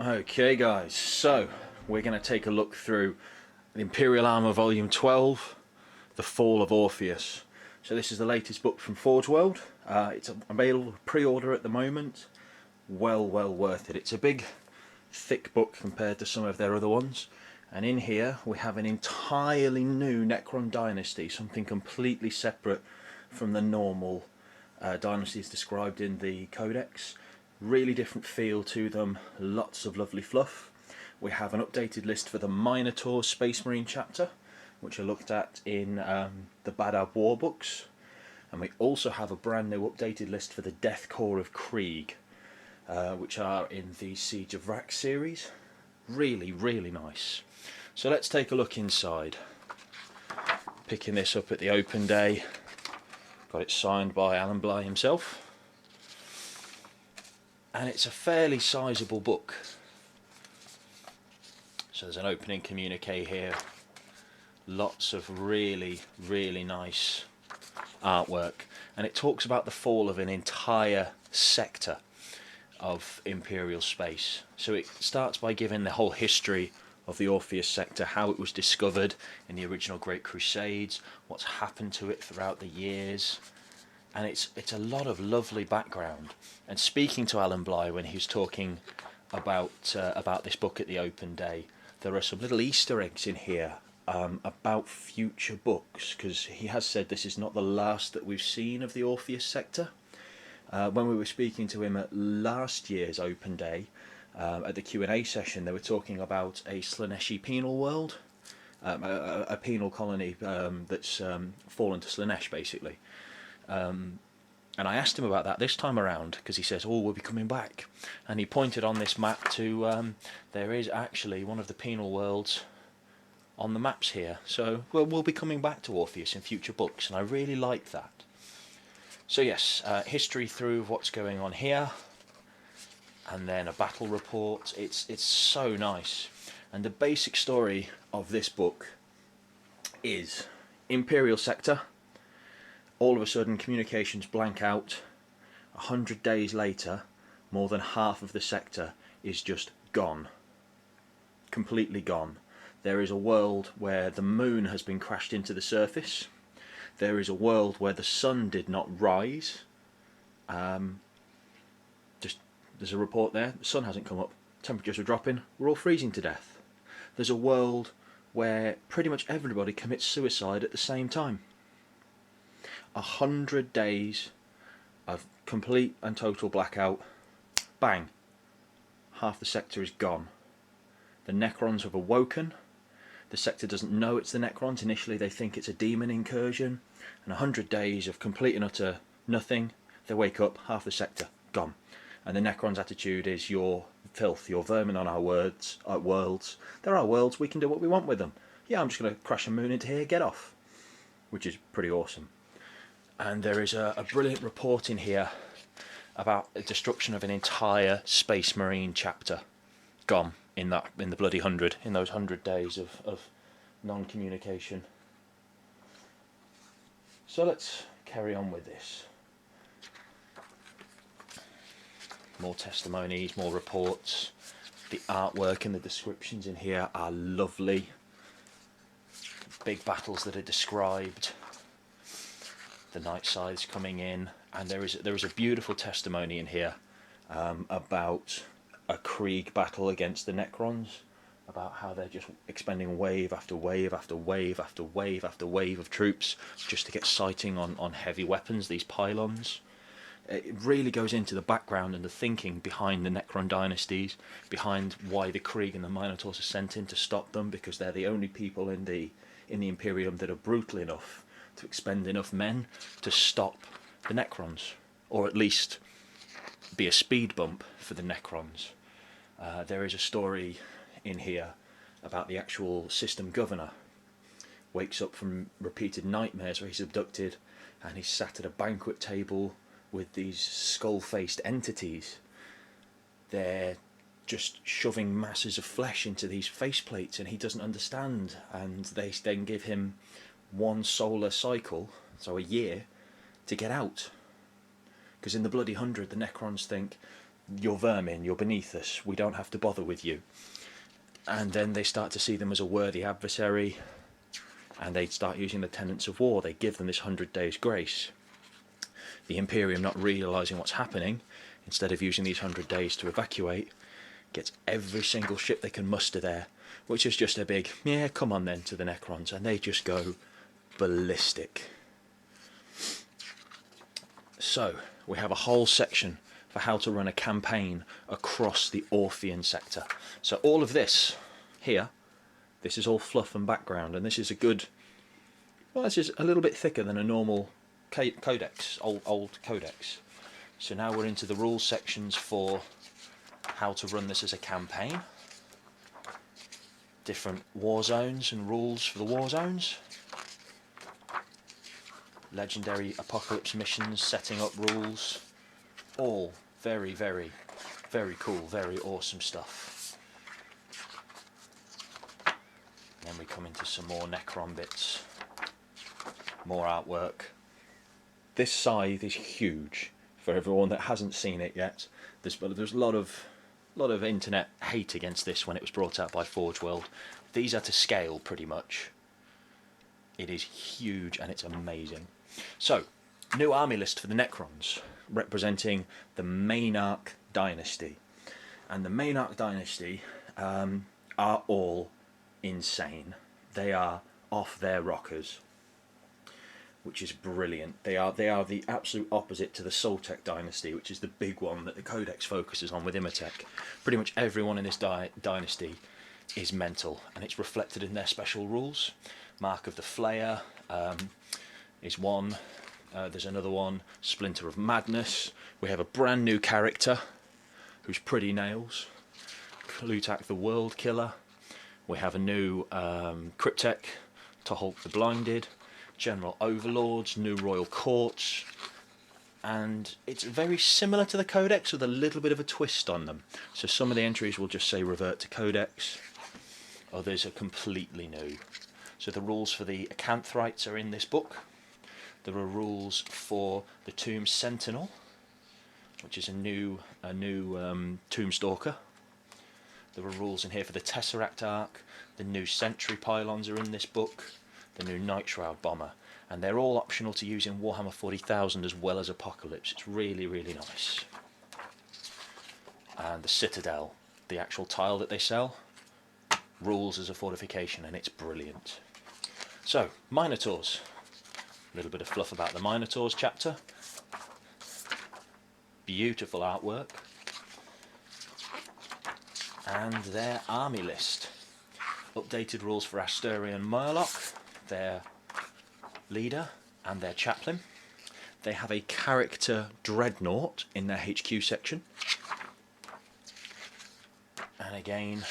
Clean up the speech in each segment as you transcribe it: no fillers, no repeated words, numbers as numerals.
Okay guys, so we're going to take a look through the Imperial Armour Volume 12, The Fall of Orpheus. So this is the latest book from ForgeWorld. It's available pre-order at the moment. Well worth it. It's a big, thick book compared to some of their other ones. And in here we have an entirely new Necron dynasty, something completely separate from the normal dynasties described in the Codex. Really different feel to them, lots of lovely fluff. We have an updated list for the Minotaur Space Marine chapter, which I looked at in the Badab War books. And we also have a brand new updated list for the Death Corps of Krieg, which are in the Siege of Rack series. Really nice. So let's take a look inside. Picking this up at the open day. Got it signed by Alan Bligh himself. And it's a fairly sizable book. So there's an opening communique here. Lots of really nice artwork. And it talks about the fall of an entire sector of Imperial space. So it starts by giving the whole history of the Orpheus sector, how it was discovered in the original Great Crusades, what's happened to it throughout the years. And it's a lot of lovely background. And speaking to Alan Bligh when he was talking about this book at the open day, there are some little Easter eggs in here about future books, because he has said this is not the last that we've seen of the Orpheus sector. When we were speaking to him at last year's open day, at the Q&A session, they were talking about a Slaneshi penal world, a penal colony that's fallen to Slanesh, basically. And I asked him about that this time around, because he says, oh, we'll be coming back. And he pointed on this map to, there is actually one of the penal worlds on the maps here. So we'll be coming back to Orpheus in future books, and I really like that. So yes, history through what's going on here, and then a battle report. It's so nice. And the basic story of this book is Imperial sector. All of a sudden communications blank out. 100 days later, more than half of the sector is just gone. Completely gone. There is a world where the moon has been crashed into the surface. There is a world where the sun did not rise. There's a report there, the sun hasn't come up, temperatures are dropping, we're all freezing to death. There's a world where pretty much everybody commits suicide at the same time. 100 days of complete and total blackout. Bang. Half the sector is gone. The Necrons have awoken. The sector doesn't know it's the Necrons. Initially they think it's a demon incursion. And 100 days of complete and utter nothing. They wake up, half the sector gone. And the Necrons' attitude is, you're filth, you're vermin on our worlds. They're our worlds, we can do what we want with them. Yeah, I'm just going to crash a moon into here, get off. Which is pretty awesome. And there is a brilliant report in here about the destruction of an entire Space Marine chapter. Gone in the bloody 100, in those 100 days of non-communication. So let's carry on with this. More testimonies, more reports. The artwork and the descriptions in here are lovely. Big battles that are described. The night sides coming in, and there is a beautiful testimony in here about a Krieg battle against the Necrons, about how they're just expending wave after wave after wave after wave after wave of troops just to get sighting on heavy weapons, these pylons. It really goes into the background and the thinking behind the Necron dynasties, behind why the Krieg and the Minotaurs are sent in to stop them, because they're the only people in the Imperium that are brutal enough to expend enough men to stop the Necrons, or at least be a speed bump for the Necrons. There is a story in here about the actual system governor. Wakes up from repeated nightmares where he's abducted and he's sat at a banquet table with these skull-faced entities. They're just shoving masses of flesh into these faceplates and he doesn't understand, and they then give him one solar cycle, so a year, to get out. Because in the bloody 100 the Necrons think you're vermin, you're beneath us, we don't have to bother with you. And then they start to see them as a worthy adversary, and they start using the tenets of war. They give them this 100 days grace. The Imperium, not realising what's happening, instead of using these 100 days to evacuate, gets every single ship they can muster there, which is just a big, yeah, come on then, to the Necrons, and they just go ballistic. So, we have a whole section for how to run a campaign across the Orphean sector. So all of this here, this is all fluff and background, and this is a good, well, this is a little bit thicker than a normal codex, old codex. So now we're into the rules sections for how to run this as a campaign. Different war zones and rules for the war zones. Legendary apocalypse missions, setting up rules. All very, very, very cool, very awesome stuff. Then we come into some more Necron bits. More artwork. This scythe is huge for everyone that hasn't seen it yet. There's a lot of internet hate against this when it was brought out by ForgeWorld. These are to scale pretty much. It is huge and it's amazing. So, new army list for the Necrons, representing the Maynarch dynasty. And the Maynarch dynasty are all insane. They are off their rockers, which is brilliant. They are the absolute opposite to the Soltec dynasty, which is the big one that the Codex focuses on with Imatech. Pretty much everyone in this dynasty is mental, and it's reflected in their special rules. Mark of the Flayer is one. There's another one, Splinter of Madness. We have a brand new character who's pretty nails, Klutak the World Killer. We have a new Cryptek, Toholk the Blinded, General Overlords, new Royal Courts, and it's very similar to the Codex with a little bit of a twist on them. So some of the entries will just say revert to Codex, others are completely new. So the rules for the Acanthrites are in this book. There are rules for the Tomb Sentinel, which is a new Tomb Stalker. There are rules in here for the Tesseract Arc. The new Sentry Pylons are in this book. The new Night Shroud Bomber. And they're all optional to use in Warhammer 40,000 as well as Apocalypse. It's really, really nice. And the Citadel, the actual tile that they sell, rules as a fortification, and it's brilliant. So, Minotaurs. A little bit of fluff about the Minotaurs chapter. Beautiful artwork. And their army list. Updated rules for Asturian Murloc, their leader, and their chaplain. They have a character dreadnought in their HQ section. And again,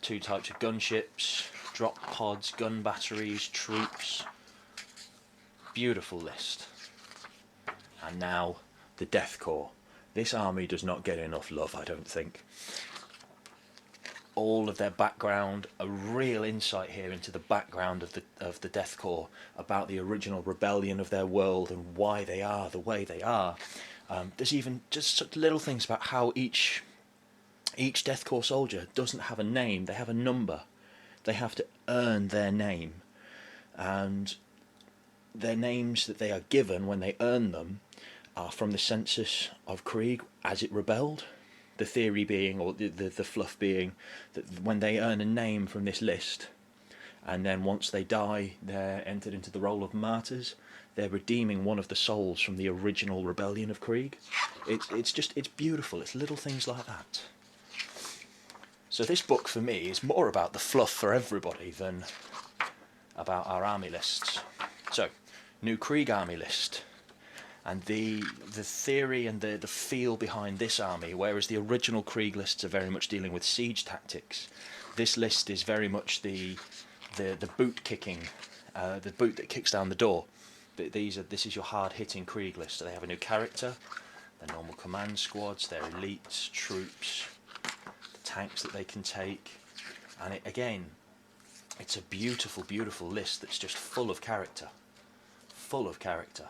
two types of gunships, drop pods, gun batteries, troops. Beautiful list. And now the Death Corps. This army does not get enough love, I don't think. All of their background, a real insight here into the background of the Death Corps, about the original rebellion of their world and why they are the way they are. There's even just such little things about how each Death Corps soldier doesn't have a name, they have a number. They have to earn their name, and their names that they are given when they earn them are from the census of Krieg as it rebelled. The theory being, or the fluff being, that when they earn a name from this list, and then once they die, they're entered into the role of martyrs, they're redeeming one of the souls from the original rebellion of Krieg. It's beautiful. It's little things like that. So this book for me is more about the fluff for everybody than about our army lists. So, new Krieg army list. And the theory and the feel behind this army, whereas the original Krieg lists are very much dealing with siege tactics, this list is very much the boot kicking, the boot that kicks down the door. This is your hard-hitting Krieg list. So they have a new character, their normal command squads, their elites, troops, the tanks that they can take, and again, it's a beautiful, beautiful list that's just full of character. Full of character.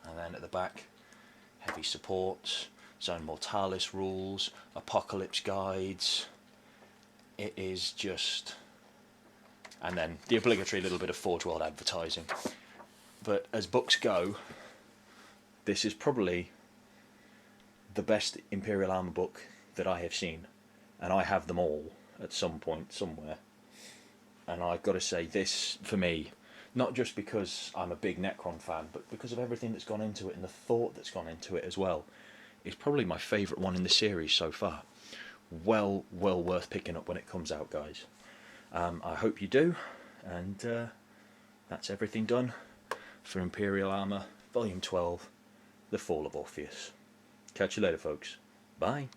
And then at the back, heavy supports, Zone Mortalis rules, Apocalypse guides. It is just... and then the obligatory little bit of ForgeWorld advertising. But as books go, this is probably the best Imperial Armour book that I have seen, and I have them all at some point somewhere. And I've got to say, this for me, not just because I'm a big Necron fan, but because of everything that's gone into it and the thought that's gone into it as well, is probably my favourite one in the series so far. Well worth picking up when it comes out, guys. I hope you do, and that's everything done for Imperial Armour Volume 12, The Fall of Orpheus. Catch you later, folks. Bye.